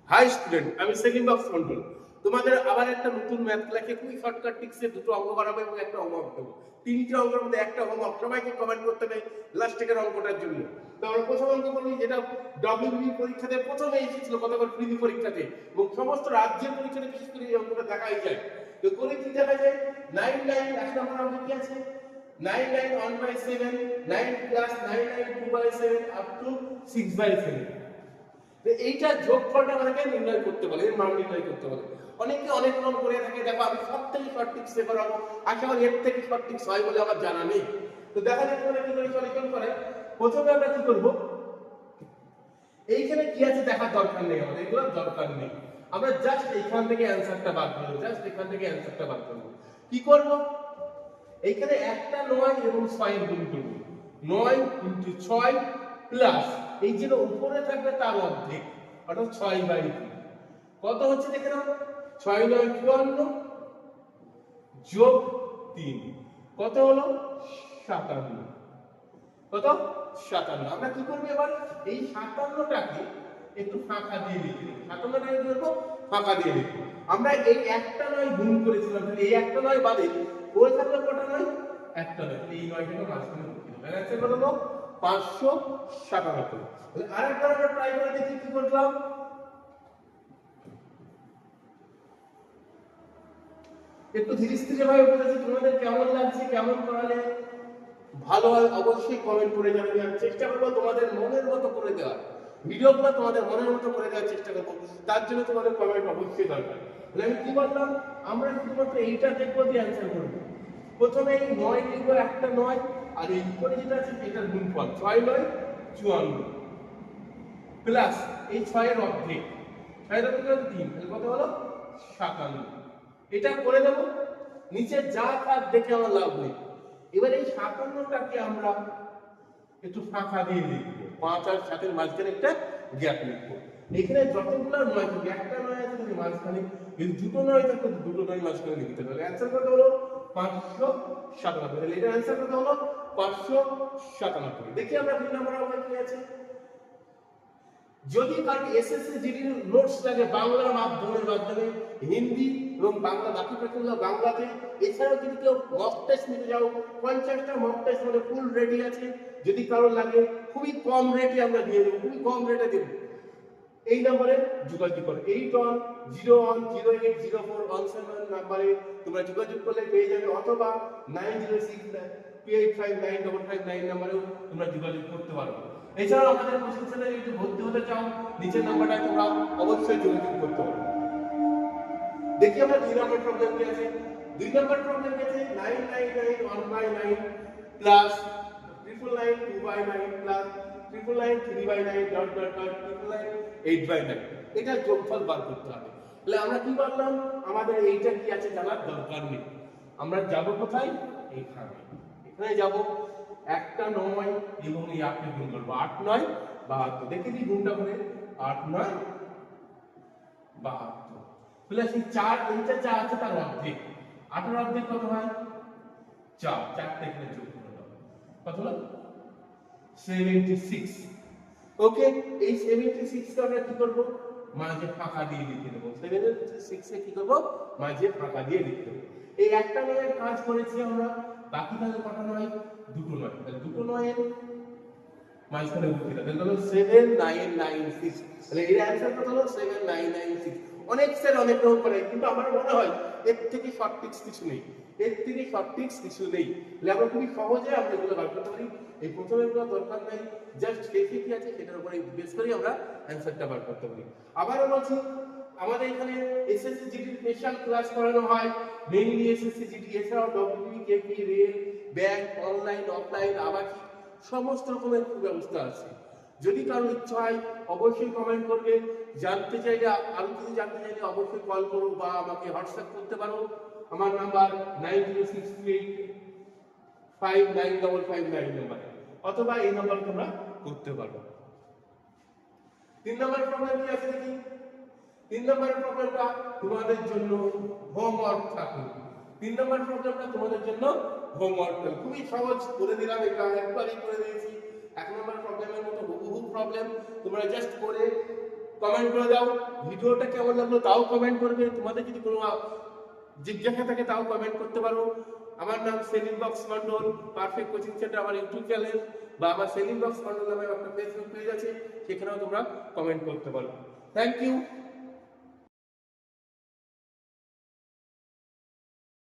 High student, আমি সেলিম বক্স মন্ডল। তোমাদের আবার একটা নতুন ম্যাথ ক্লাসে খুবই শর্টকাট টিক্সে দুটো অঙ্ক করাবো এবং একটা হোমওয়ার্ক দেবো। তিনটে অঙ্কের মধ্যে একটা হোমওয়ার্ক, সবাইকে কমেন্ট করতে হবে লাস্ট টেকের অঙ্কটার জন্য। তো আমরা প্রথম অঙ্ক করবি, যেটা ডব্লিউবি পরীক্ষাতে প্রথমে এসেছিল গতবার প্রিলি পরীক্ষাতে, এবং সমস্ত রাজ্যের পরীক্ষাতে বিশেষ করে এই অঙ্কটা দেখাই যায়। তো করে কি দেখা যায়, 9 9 এক নম্বর অঙ্ক কি আছে, 9 9 1/7, 9 plus 9 9 2/7 up to 6/7। এইটা যোগফলটা আমাদেরকে নির্ণয় করতে বলে, এর মান নির্ণয় করতে বলে। অনেকে অনেক রকম করে থাকে, দেখো আমি সব থেকে শর্ট টিপস করাবো, আশা করি এর থেকে শর্ট টিপস হয় বলে আমার জানা নেই। তো দেখা যাক তোমরা কি করে সলিউশন করে। প্রথমে আমরা কি করব, এইখানে কি আছে দেখার দরকার নেই, আমাদের এগুলো দরকার নেই। আমরা জাস্ট এইখান থেকে অ্যানসারটা বার করব, জাস্ট এখান থেকে অ্যানসারটা বার করব। কি করব, এইখানে একটা 9 এবং 6 এর গুণ করব। 9 × 6 প্লাস এই যে উপরে থাকবে তার অর্ধেক, অর্থাৎ 6/3। কত হচ্ছে দেখে নাও, 6 9 54 যোগ 3 কত হলো 57। কত 57। আমরা কি করব এবার, এই 57টাকে একটু ফাঁকা দিয়ে লিখব। 57টাকে কি করব, ফাঁকা দিয়ে লিখব। আমরা এই একটা 9 গুণ করেছিলাম, এই একটা 9 বাদে ওই থাকলে কটা 9, একটা 9। এই 9টাকে মাঝখানে ঢুকিয়ে দেব। অ্যানসার কত হলো 597। তাহলে আরেকবার আমরা ট্রাই করে দেখি কি করলাম। একটু ধীরে স্থিরে ভাবে বলেছি, তোমাদের কেমন লাগছে, কেমন করালে ভালো হয় অবশ্যই কমেন্ট করে জানাবে। আমি চেষ্টা করবো তোমাদের মনের মতো করে দেওয়ার, ভিডিওগুলো তোমাদের মনের মতো করে দেওয়ার চেষ্টা করবো। তার জন্য তোমাদের কমেন্ট অবশ্যই দরকার। তাহলে আমি কি বললাম, আমরা শুধুমাত্র এইটা দেখবো, দিয়ে অ্যান্সার করবো। প্রথমে এই 9 লিখবো, একটা 9, আর এই উপরে যেটা আছে এটার গুণফল 6 9 54 প্লাস এই 6 এর অর্ধেক, 6 এর অর্ধেক 3, তাহলে কত হলো 57। এটা করে দেবো। নিচে যা থাক দেখে আমার লাভ নেই। এবার এই 57টাকে আমরা একটু ফাঁকা দিয়ে লিখবো, 5 আর 7 এর মাঝখানে একটা গ্যাপ লিখবো। এখানে যতগুলো 9 থাকে, একটা 9 আছে তাহলে মাঝখানে, যদি দুটো 9 থাকে দুটো 9 মাঝখানে লিখতে হবে। অ্যানসার কত হলো 597। তাহলে এটার অ্যানসার কত হলো 597। দেখি আমরা 2 নম্বর অঙ্কে কি আছে। যদি কারো এসএসসি জিডির নোটস লাগে বাংলা মাধ্যমে, হিন্দি এবং বাংলা, বাকি পেপারগুলো বাংলাতে, এছাড়াও যদি কেউ মক টেস্ট নিতে যাও, 50টা মক টেস্ট মানে ফুল রেডি আছে। যদি কারো লাগে খুবই কম রেটে আমরা দিয়ে দেবো, খুবই কম রেটে দেবো। এই নম্বরে যোগাযোগ করো, 8101080417 নম্বরে তোমরা যোগাযোগ করলে পেয়ে যাবে, অথবা 9062855955 নম্বরেও তোমরা যোগাযোগ করতে পারো। এছাড়াও আমাদের কোচিং সেন্টারে যদি ভর্তি হতে চাও, নিচের নাম্বারটায় তোমরা অবশ্যই যোগাযোগ করতে পারো। দেখি আমরা 2 নম্বর প্রবলেম কি আছে। 2 নম্বর প্রবলেম কি আছে, 999 1/9 plus 999 2/9 plus 999 3/9 dot dot dot 999 8/9। এটা যোগফল বার করতে হবে। তাহলে আমরা কি করলাম, আমাদের এইটা কি আছে জানার দরকার নেই। আমরা যাব কোথায়, এখানে, এখানে যাব। একটা 9 এবং এই 8 কে গুণ করব, 8 9 72। দেখে দিই গুণটা করে, 8 9 72 প্লাস এই 4, এইটা যা আছে তার অর্ধেক, 8 এর অর্ধেক কত হয় 4, 4টা এখানে যোগ করে দাও, কত হলো 76। ওকে, এই 76 কে আমরা কি করব, মাঝে ফাঁকা দিয়ে লিখে দেব। 76 এ কি করব, মাঝে ফাঁকা দিয়ে লিখে দেব। এই একটা 9 এর কাজ করেছি আমরা, বাকি তাহলে কত 9, দুটো 9। তাহলে দুটো 9 এর মাঝখানে উঠে দাও, তাহলে হলো 7996। তাহলে এর অ্যানসার কত হলো 7996। অনেক স্যার অনেক রকম করে, কিন্তু আমার মনে হয় এর থেকে শর্ট টিপস কিছু নেই, এর থেকে শর্ট টিপস কিছু নেই। তাহলে আমরা খুবই সহজে আমরা এগুলো বার করতে পারি। এই প্রথমে কোনো দরকার নাই, জাস্ট দেখে কি আছে সেটার উপরে বেস করে আমরা অ্যানসারটা বার করতে পারি। আবারও বলছি, আমাদের এখানে এসএসসি জিডি স্পেশাল ক্লাস করানো হয়, মেইনলি এসএসসি জিডি, এছাড়াও WB, KP, rail, bank, online offline আবাসিক সমস্ত রকমের ব্যবস্থা আছে। যদি কারো ইচ্ছা হয় অবশ্যই কমেন্ট করবে। জানতে চাইলে, আরো কিছু জানতে চাইলে অবশ্যই কল করো বা আমাকে হোয়াটসঅ্যাপ করতে পারো। আমার নাম্বার 9062859555 নাম্বারে, অথবা এই নাম্বারে তোমরা করতে পারো। 3 নম্বর প্রবলেম কি আছে দেখি। 3 নম্বর প্রবলেমটা তোমাদের জন্য হোমওয়ার্ক থাকুক। 3 নম্বর প্রবলেমটা তোমাদের জন্য হোমওয়ার্ক থাকুক, খুবই সহজ করে দিলাম, এটা একবারই করে দিয়েছি। 1 নম্বর প্রবলেমের মতো হুবহু প্রবলেম, তোমরা জাস্ট করে কমেন্ট করে দাও। ভিডিওটা কেমন লাগলো তাও কমেন্ট করবে। তোমাদের যদি কোনো জিজ্ঞাসা থাকে তাও কমেন্ট করতে পারো। আমার নাম Selim Bux Mondal, perfect coaching centre আমার ইউটিউব চ্যানেল, বা আমার সেলিম বক্স মন্ডল নামে একটা ফেসবুক পেজ আছে, সেখানেও তোমরা কমেন্ট করতে পারো। Thank you.